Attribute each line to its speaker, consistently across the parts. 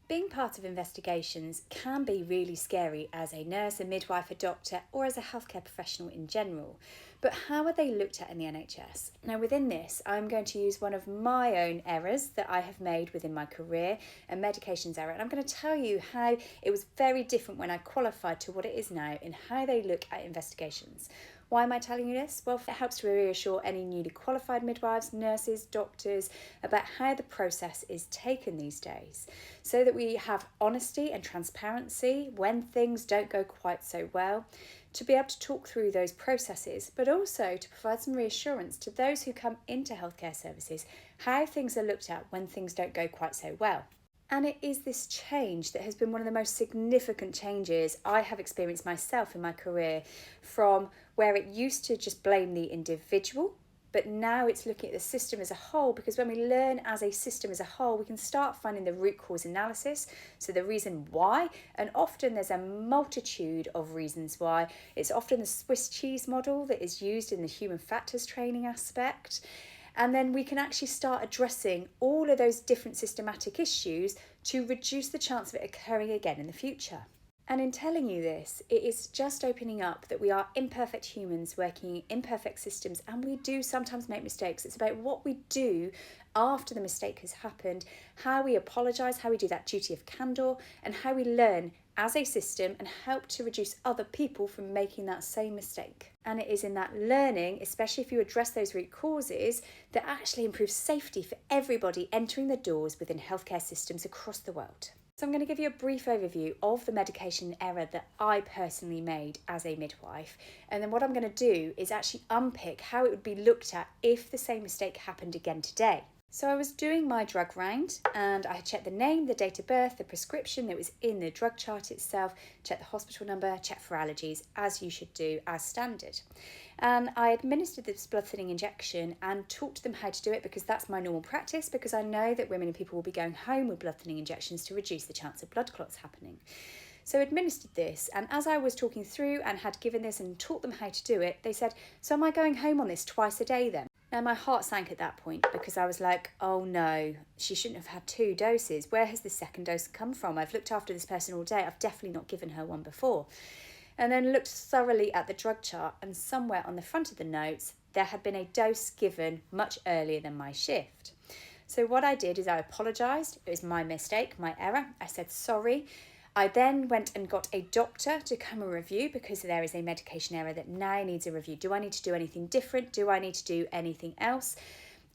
Speaker 1: Being part of investigations can be really scary as a nurse, a midwife, a doctor, or as a healthcare professional in general. But how are they looked at in the NHS? Now, within this, I'm going to use one of my own errors that I have made within my career, a medications error, and I'm going to tell you how it was very different when I qualified to what it is now in how they look at investigations. Why am I telling you this? Well, it helps to reassure any newly qualified midwives, nurses, doctors about how the process is taken these days, so that we have honesty and transparency when things don't go quite so well, to be able to talk through those processes, but also to provide some reassurance to those who come into healthcare services, how things are looked at when things don't go quite so well. And it is this change that has been one of the most significant changes I have experienced myself in my career, from where it used to just blame the individual, but now it's looking at the system as a whole, because when we learn as a system as a whole, we can start finding the root cause analysis, so the reason why, and often there's a multitude of reasons why. It's often the Swiss cheese model that is used in the human factors training aspect. And then we can actually start addressing all of those different systematic issues to reduce the chance of it occurring again in the future. And in telling you this, it is just opening up that we are imperfect humans working in imperfect systems, and we do sometimes make mistakes. It's about what we do after the mistake has happened, how we apologise, how we do that duty of candour, and how we learn as a system and help to reduce other people from making that same mistake. And it is in that learning, especially if you address those root causes, that actually improves safety for everybody entering the doors within healthcare systems across the world. So I'm going to give you a brief overview of the medication error that I personally made as a midwife. And then what I'm going to do is actually unpick how it would be looked at if the same mistake happened again today. So I was doing my drug round and I had checked the name, the date of birth, the prescription that was in the drug chart itself, checked the hospital number, checked for allergies, as you should do as standard. And I administered this blood thinning injection and taught them how to do it, because that's my normal practice, because I know that women and people will be going home with blood thinning injections to reduce the chance of blood clots happening. So I administered this, and as I was talking through and had given this and taught them how to do it, they said, "So am I going home on this twice a day then?" Now my heart sank at that point, because I was like, oh no, she shouldn't have had 2 doses. Where has the second dose come from? I've looked after this person all day. I've definitely not given her one before. And then looked thoroughly at the drug chart, and somewhere on the front of the notes, there had been a dose given much earlier than my shift. So what I did is I apologised. It was my mistake, my error. I said sorry. I then went and got a doctor to come and review, because there is a medication error that now needs a review. Do I need to do anything different? Do I need to do anything else?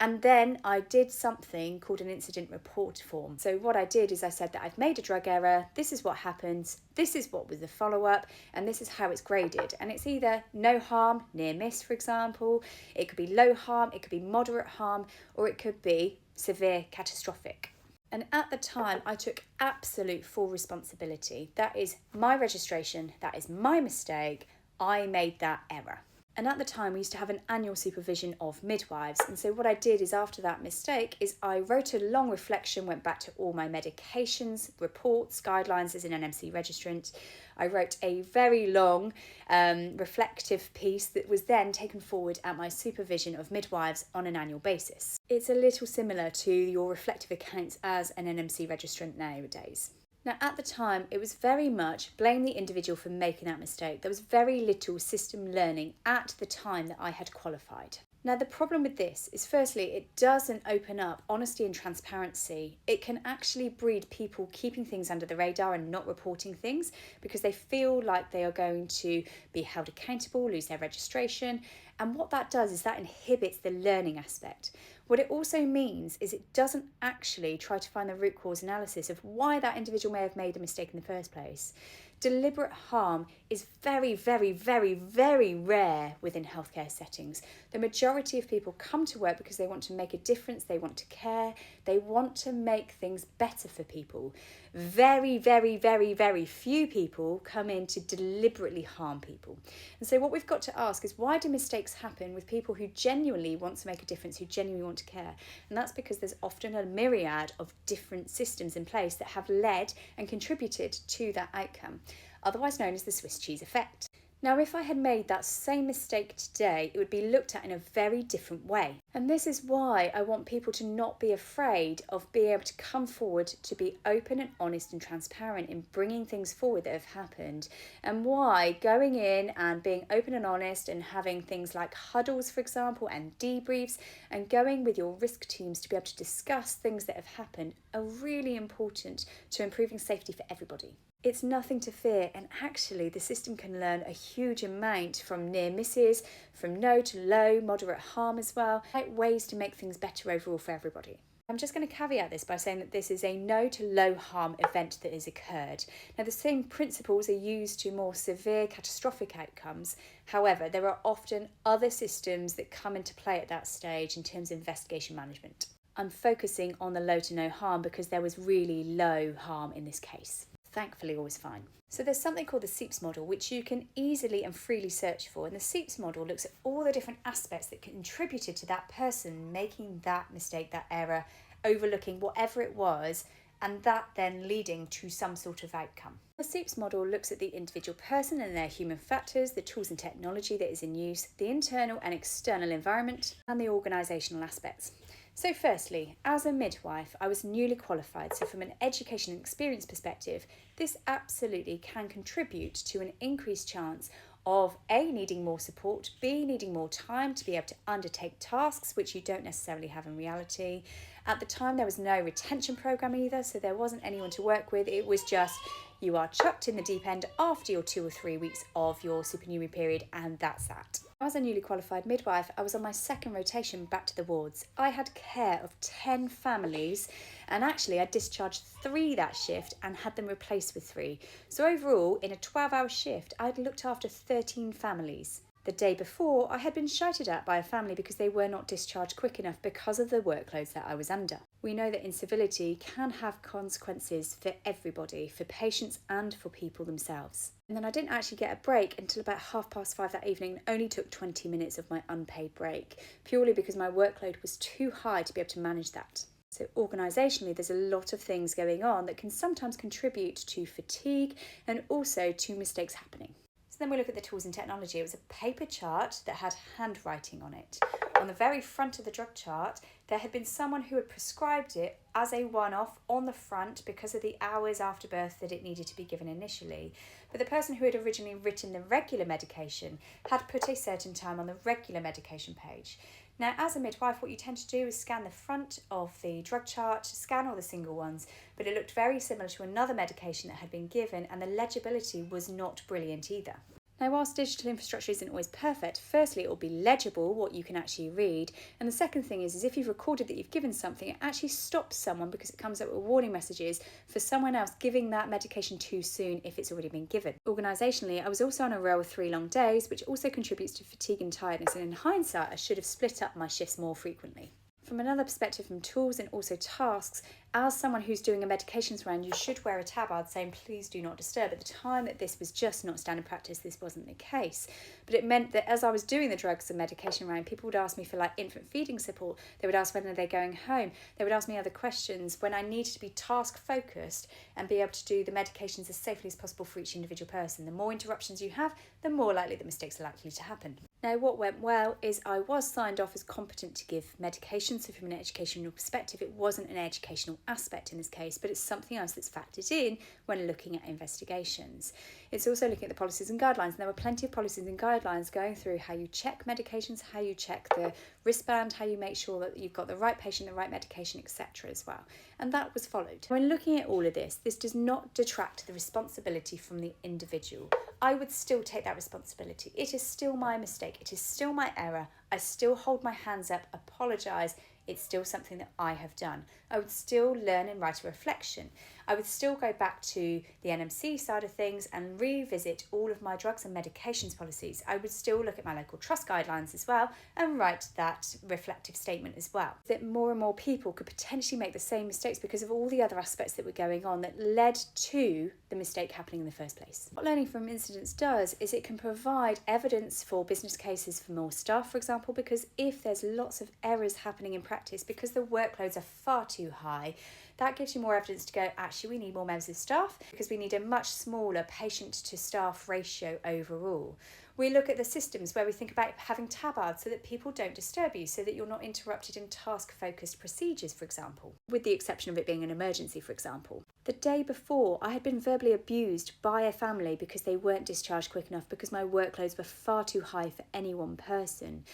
Speaker 1: And then I did something called an incident report form. So what I did is I said that I've made a drug error, this is what happens, this is what was the follow-up, and this is how it's graded. And it's either no harm, near miss, for example. It could be low harm, it could be moderate harm, or it could be severe catastrophic. And at the time, I took absolute full responsibility. That is my registration, that is my mistake, I made that error. And at the time, we used to have an annual supervision of midwives. And so what I did is, after that mistake, is I wrote a long reflection, went back to all my medications, reports, guidelines as an NMC registrant. I wrote a very long reflective piece that was then taken forward at my supervision of midwives on an annual basis. It's a little similar to your reflective accounts as an NMC registrant nowadays. Now, at the time, it was very much blame the individual for making that mistake. There was very little system learning at the time that I had qualified. Now, the problem with this is, firstly, it doesn't open up honesty and transparency. It can actually breed people keeping things under the radar and not reporting things, because they feel like they are going to be held accountable, lose their registration. And what that does is that inhibits the learning aspect. What it also means is it doesn't actually try to find the root cause analysis of why that individual may have made a mistake in the first place. Deliberate harm is very, very, very, very rare within healthcare settings. The majority of people come to work because they want to make a difference, they want to care, they want to make things better for people. Very, very, very, very few people come in to deliberately harm people. And so what we've got to ask is, why do mistakes happen with people who genuinely want to make a difference, who genuinely want to care? And that's because there's often a myriad of different systems in place that have led and contributed to that outcome, otherwise known as the Swiss cheese effect. Now, if I had made that same mistake today, it would be looked at in a very different way. And this is why I want people to not be afraid of being able to come forward, to be open and honest and transparent in bringing things forward that have happened, and why going in and being open and honest and having things like huddles, for example, and debriefs, and going with your risk teams to be able to discuss things that have happened are really important to improving safety for everybody. It's nothing to fear, and actually the system can learn a huge amount from near misses, from no to low, moderate harm as well, like ways to make things better overall for everybody. I'm just going to caveat this by saying that this is a no to low harm event that has occurred. Now, the same principles are used to more severe catastrophic outcomes. However, there are often other systems that come into play at that stage in terms of investigation management. I'm focusing on the low to no harm because there was really low harm in this case. Thankfully, all was fine. So there's something called the SEEPS model, which you can easily and freely search for. And the SEEPS model looks at all the different aspects that contributed to that person making that mistake, that error, overlooking whatever it was, and that then leading to some sort of outcome. The SEEPS model looks at the individual person and their human factors, the tools and technology that is in use, the internal and external environment, and the organisational aspects. So firstly, as a midwife, I was newly qualified, so from an education and experience perspective, this absolutely can contribute to an increased chance of A, needing more support, B, needing more time to be able to undertake tasks which you don't necessarily have in reality. At the time, there was no retention programme either, so there wasn't anyone to work with. It was just you are chucked in the deep end after your 2 or 3 weeks of your supernumerary period, and that's that. As a newly qualified midwife, I was on my second rotation back to the wards. I had care of 10 families, and actually I discharged 3 that shift and had them replaced with 3. So overall, in a 12-hour shift, I'd looked after 13 families. The day before, I had been shouted at by a family because they were not discharged quick enough because of the workloads that I was under. We know that incivility can have consequences for everybody, for patients and for people themselves. And then I didn't actually get a break until about 5:30 that evening, and only took 20 minutes of my unpaid break, purely because my workload was too high to be able to manage that. So organisationally, there's a lot of things going on that can sometimes contribute to fatigue and also to mistakes happening. So then we look at the tools and technology. It was a paper chart that had handwriting on it. On the very front of the drug chart, there had been someone who had prescribed it as a one-off on the front because of the hours after birth that it needed to be given initially. But the person who had originally written the regular medication had put a certain time on the regular medication page. Now, as a midwife, what you tend to do is scan the front of the drug chart, scan all the single ones, but it looked very similar to another medication that had been given, and the legibility was not brilliant either. Now, whilst digital infrastructure isn't always perfect, firstly, it will be legible, what you can actually read. And the second thing is if you've recorded that you've given something, it actually stops someone because it comes up with warning messages for someone else giving that medication too soon if it's already been given. Organisationally, I was also on a row of 3 long days, which also contributes to fatigue and tiredness. And in hindsight, I should have split up my shifts more frequently. From another perspective, from tools and also tasks, as someone who's doing a medications round, you should wear a tabard saying please do not disturb. At the time that this was just not standard practice, this wasn't the case. But it meant that as I was doing the drugs and medication round, people would ask me for like infant feeding support. They would ask when they're going home. They would ask me other questions when I needed to be task focused and be able to do the medications as safely as possible for each individual person. The more interruptions you have, the more likely the mistakes are likely to happen. Now, what went well is I was signed off as competent to give medication, so from an educational perspective, it wasn't an educational aspect in this case, but it's something else that's factored in when looking at investigations. It's also looking at the policies and guidelines, and there were plenty of policies and guidelines going through how you check medications, how you check the wristband, how you make sure that you've got the right patient, the right medication, etc. as well. And that was followed. When looking at all of this does not detract the responsibility from the individual. I would still take that responsibility. It is still my mistake. It is still my error. I still hold my hands up, apologise. It's still something that I have done. I would still learn and write a reflection. I would still go back to the NMC side of things and revisit all of my drugs and medications policies. I would still look at my local trust guidelines as well and write that reflective statement as well. That more and more people could potentially make the same mistakes because of all the other aspects that were going on that led to the mistake happening in the first place. What learning from incidents does is it can provide evidence for business cases for more staff, for example, because if there's lots of errors happening in practice because the workloads are far too high, that gives you more evidence to go, actually, we need more members of staff because we need a much smaller patient to staff ratio overall. We look at the systems where we think about having tabards so that people don't disturb you, so that you're not interrupted in task-focused procedures, for example, with the exception of it being an emergency, for example. The day before, I had been verbally abused by a family because they weren't discharged quick enough because my workloads were far too high for any one person.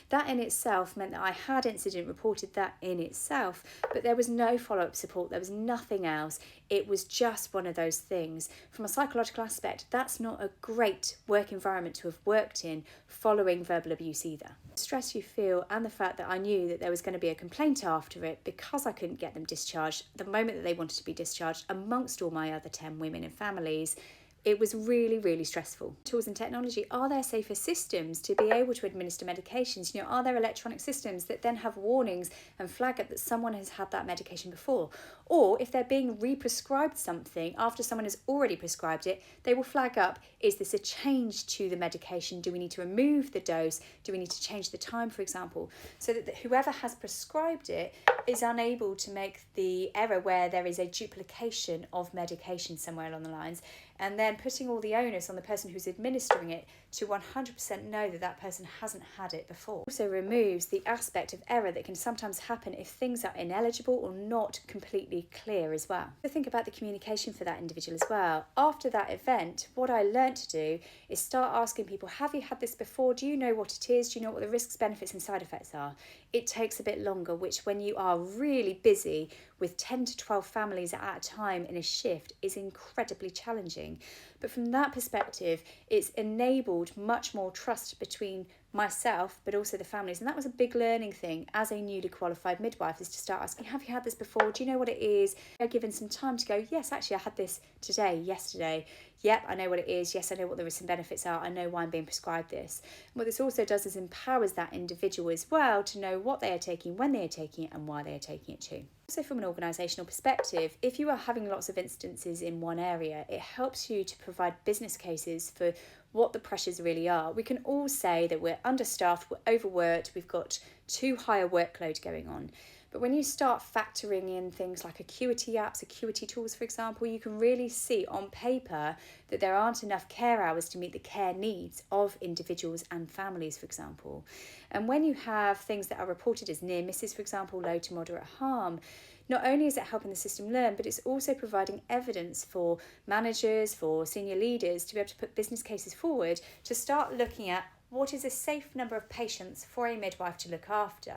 Speaker 1: That in itself meant that I had incident reported that in itself, but there was no follow-up support, there was nothing else. It was just one of those things. From a psychological aspect, that's not a great work environment to have worked in following verbal abuse either. The stress you feel and the fact that I knew that there was going to be a complaint after it because I couldn't get them discharged the moment that they wanted to be discharged amongst all my other 10 women and families, it was really, really stressful. Tools and technology, are there safer systems to be able to administer medications? You know, are there electronic systems that then have warnings and flag up that someone has had that medication before? Or if they're being re-prescribed something after someone has already prescribed it, they will flag up, is this a change to the medication? Do we need to remove the dose? Do we need to change the time, for example? So that whoever has prescribed it is unable to make the error where there is a duplication of medication somewhere along the lines, and then putting all the onus on the person who's administering it to 100% know that that person hasn't had it before. Also removes the aspect of error that can sometimes happen if things are ineligible or not completely clear as well. So think about the communication for that individual as well. After that event, what I learned to do is start asking people, have you had this before? Do you know what it is? Do you know what the risks, benefits and side effects are? It takes a bit longer, which when you are really busy with 10 to 12 families at a time in a shift is incredibly challenging. But from that perspective, it's enabled much more trust between myself but also the families, and that was a big learning thing as a newly qualified midwife, is to start asking, have you had this before? Do you know what it is? I've given some time to go, yes, actually I had this yesterday. Yep, I know what it is. Yes, I know what the risks and benefits are. I know why I'm being prescribed this. And what this also does is empowers that individual as well to know what they are taking, when they are taking it, and why they are taking it too. Also from an organisational perspective, if you are having lots of instances in one area, it helps you to provide business cases for what the pressures really are. We can all say that we're understaffed, we're overworked, we've got too high a workload going on. But when you start factoring in things like acuity apps, acuity tools, for example, you can really see on paper that there aren't enough care hours to meet the care needs of individuals and families, for example. And when you have things that are reported as near misses, for example, low to moderate harm, not only is it helping the system learn, but it's also providing evidence for managers, for senior leaders to be able to put business cases forward to start looking at what is a safe number of patients for a midwife to look after.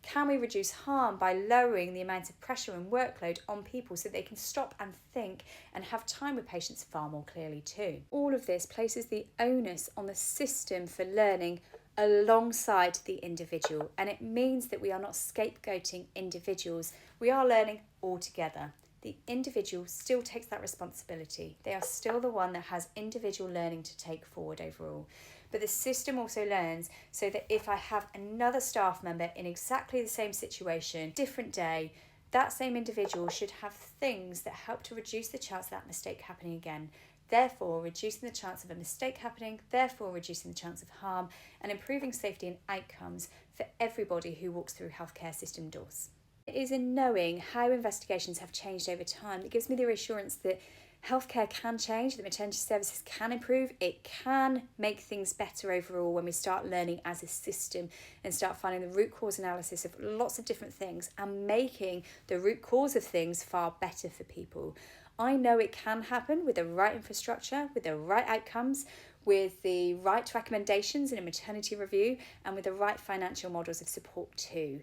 Speaker 1: Can we reduce harm by lowering the amount of pressure and workload on people so they can stop and think and have time with patients far more clearly too? All of this places the onus on the system for learning alongside the individual, and it means that we are not scapegoating individuals. We are learning all together. The individual still takes that responsibility. They are still the one that has individual learning to take forward overall. But the system also learns so that if I have another staff member in exactly the same situation, different day, that same individual should have things that help to reduce the chance of that mistake happening again. Therefore, reducing the chance of a mistake happening, therefore reducing the chance of harm and improving safety and outcomes for everybody who walks through healthcare system doors. It is in knowing how investigations have changed over time that gives me the reassurance that healthcare can change, that maternity services can improve, it can make things better overall when we start learning as a system and start finding the root cause analysis of lots of different things and making the root cause of things far better for people. I know it can happen with the right infrastructure, with the right outcomes, with the right recommendations in a maternity review, and with the right financial models of support too.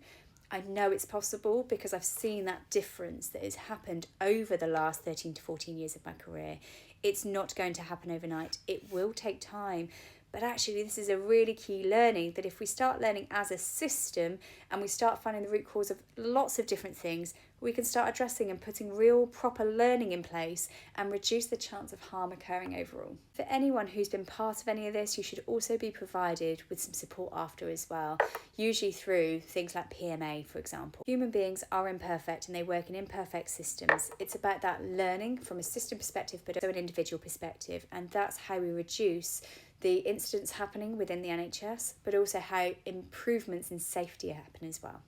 Speaker 1: I know it's possible because I've seen that difference that has happened over the last 13 to 14 years of my career. It's not going to happen overnight. It will take time. But actually, this is a really key learning that if we start learning as a system and we start finding the root cause of lots of different things, we can start addressing and putting real proper learning in place and reduce the chance of harm occurring overall. For anyone who's been part of any of this, you should also be provided with some support after as well, usually through things like PMA, for example. Human beings are imperfect and they work in imperfect systems. It's about that learning from a system perspective, but also an individual perspective, and that's how we reduce the incidents happening within the NHS, but also how improvements in safety happen as well.